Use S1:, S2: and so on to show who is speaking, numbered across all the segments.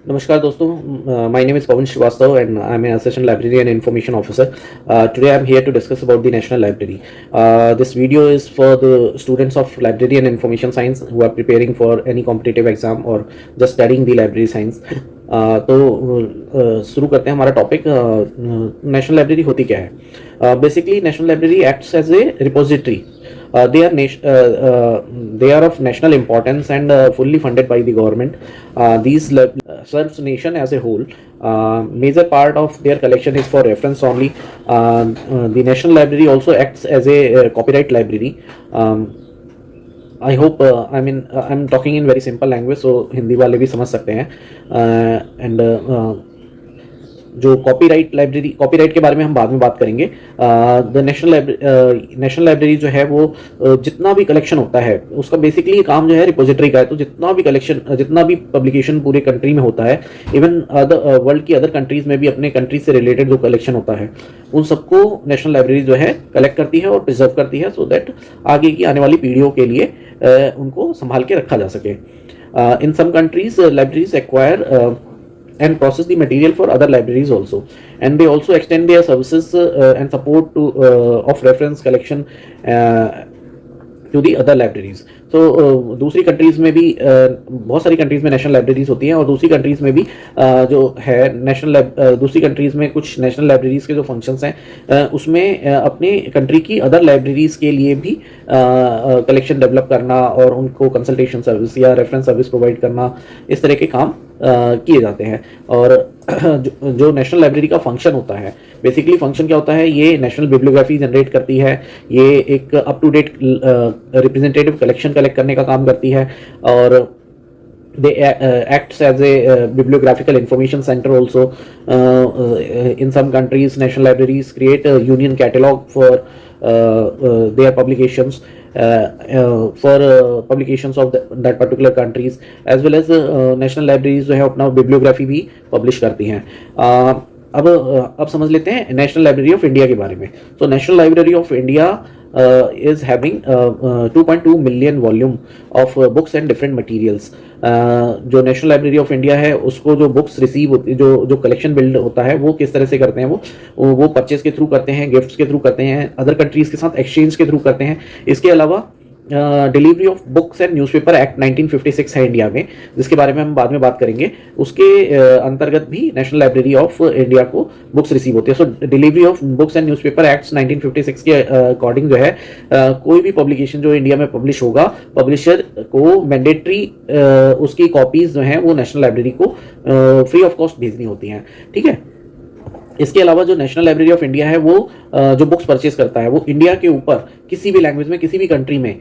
S1: नमस्कार दोस्तों, my name is Pawan Shrivastava and I am an assistant library and information officer. Today I am here to discuss about the National Library. This video is for the students of library and information science who are preparing for any competitive exam or just studying the library science. तो शुरू करते हैं हमारा topic. National library होती क्या है? Basically national library acts as a repository. They are of national importance and fully funded by the government. These serves nation as a whole. Major part of their collection is for reference only. The National Library also acts as a copyright library. I hope I'm talking in very simple language, so Hindi वाले भी समझ सकते हैं. And जो copyright के बारे में हम बाद में बात करेंगे. द नेशनल लाइब्रेरी जो है वो जितना भी कलेक्शन होता है उसका बेसिकली काम जो है रिपोजिटरी का है. तो जितना भी पब्लिकेशन पूरे कंट्री में होता है, इवन वर्ल्ड की अदर कंट्रीज में भी अपने कंट्री से रिलेटेड जो कलेक्शन होता है उन सबको नेशनल लाइब्रेरी जो है कलेक्ट करती है और प्रिजर्व करती है, सो दैट आगे की आने वाली पीढ़ियों के लिए उनको संभाल के रखा जा सके. In some countries libraries acquire and process the material for other libraries also, and they also extend their services and support to of reference collection to the other libraries. तो दूसरी कंट्रीज़ में भी बहुत सारी कंट्रीज़ में national libraries होती हैं, और दूसरी कंट्रीज़ में भी जो है दूसरी कंट्रीज़ में कुछ नेशनल लाइब्रेरीज़ के जो फंक्शंस हैं उसमें अपने कंट्री की अदर लाइब्रेरीज़ के लिए भी कलेक्शन डेवलप करना और उनको कंसल्टेशन सर्विस या रेफरेंस सर्विस प्रोवाइड करना, इस तरह के काम किए जाते हैं. और जो नेशनल लाइब्रेरी का फंक्शन होता है, बेसिकली फंक्शन क्या होता है, ये नेशनल बिब्लियोग्राफी जनरेट करती है, ये एक up to date representative collection collect करने का काम करती है, और they acts as a bibliographical information center also. In some countries national libraries create a union catalog for their publications, for publications of that particular countries, as well as national libraries जो है अपना bibliography भी publish करती हैं. अब समझ लेते हैं नेशनल लाइब्रेरी ऑफ इंडिया के बारे में. तो national library of India is having 2.2 million volume of books and different materials. जो नेशनल लाइब्रेरी ऑफ इंडिया है उसको जो बुक्स रिसीव होती, जो कलेक्शन बिल्ड होता है वो किस तरह से करते हैं, वो परचेज के थ्रू करते हैं, गिफ्ट्स के थ्रू करते हैं, अदर कंट्रीज़ के साथ एक्सचेंज के थ्रू करते हैं. इसके अलावा delivery of books and newspaper act 1956 है इंडिया में, जिसके बारे में हम बाद में बात करेंगे. उसके अंतर्गत भी नेशनल लाइब्रेरी ऑफ इंडिया को बुक्स रिसीव होती है. So delivery of books and newspaper act 1956 के अकॉर्डिंग जो है कोई भी पब्लिकेशन जो इंडिया में पब्लिश होगा, पब्लिशर को मैंडेटरी उसकी कॉपीज़ जो हैं वो नेशनल लाइब्रेरी को फ्री ऑफ कॉस्ट भेजनी होती हैं. ठीक है. इसके अलावा जो नेशनल लाइब्रेरी ऑफ इंडिया है वो जो बुक्स परचेज करता है वो इंडिया के ऊपर किसी भी लैंग्वेज में किसी भी कंट्री में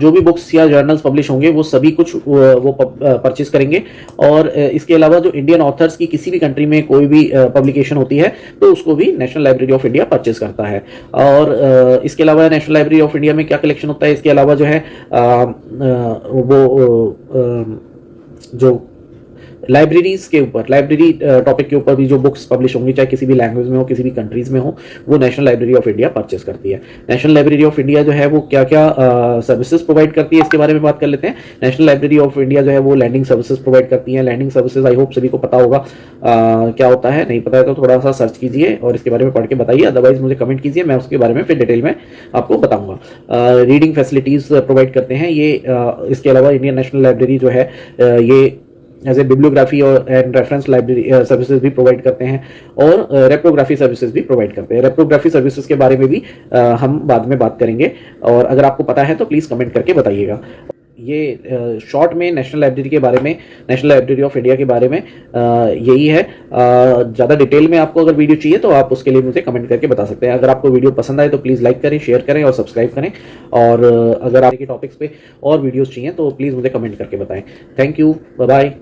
S1: जो भी बुक्स या जर्नल्स पब्लिश होंगे वो सभी कुछ वो परचेज करेंगे. और इसके अलावा जो इंडियन ऑथर्स की किसी भी कंट्री में कोई भी पब्लिकेशन होती है तो उसको भी national library of India purchase करता है. और इसके अलावा नेशनल लाइब्रेरी ऑफ इंडिया में क्या कलेक्शन होता है, इसके अलावा जो है जो लाइब्रेरीज के ऊपर, लाइब्रेरी टॉपिक के ऊपर भी जो बुक्स पब्लिश होंगी, चाहे किसी भी लैंग्वेज में हो, किसी भी कंट्रीज में हो, वो national library of India purchase करती है. नेशनल लाइब्रेरी ऑफ इंडिया जो है वो क्या क्या सर्विसेज प्रोवाइड करती है, इसके बारे में बात कर लेते हैं. नेशनल लाइब्रेरी ऑफ इंडिया जो है वो लैंडिंग सर्विसेज प्रोवाइड करती है. लैंडिंग सर्विसेज आई होप सभी को पता होगा क्या होता है. नहीं पता है तो थोड़ा सा सर्च कीजिए और इसके बारे में पढ़ के बताइए, अदरवाइज मुझे कमेंट कीजिए, मैं उसके बारे में फिर डिटेल में आपको बताऊंगा. रीडिंग फैसिलिटीज प्रोवाइड करते हैं ये. इसके अलावा इंडियन नेशनल लाइब्रेरी जो है ये एज ए बिब्लियोग्राफी और एंड रेफरेंस लाइब्रेरी सर्विसेज भी प्रोवाइड करते हैं, और रेप्रोग्राफी सर्विसेज भी प्रोवाइड करते हैं. रेप्रोग्राफी सर्विसेज के बारे में भी हम बाद में बात करेंगे, और अगर आपको पता है तो प्लीज़ कमेंट करके बताइएगा. ये शॉर्ट में नेशनल लाइब्रेरी के बारे में, नेशनल लाइब्रेरी ऑफ इंडिया के बारे में यही है. ज़्यादा डिटेल में आपको अगर वीडियो चाहिए तो आप उसके लिए मुझे कमेंट करके बता सकते हैं. अगर आपको वीडियो पसंद आए तो प्लीज़ लाइक करें, शेयर करें और सब्सक्राइब करें. और अगर आपके टॉपिक्स पे और वीडियोज़ चाहिए तो प्लीज़ मुझे कमेंट करके बताएं. Thank you, bye bye.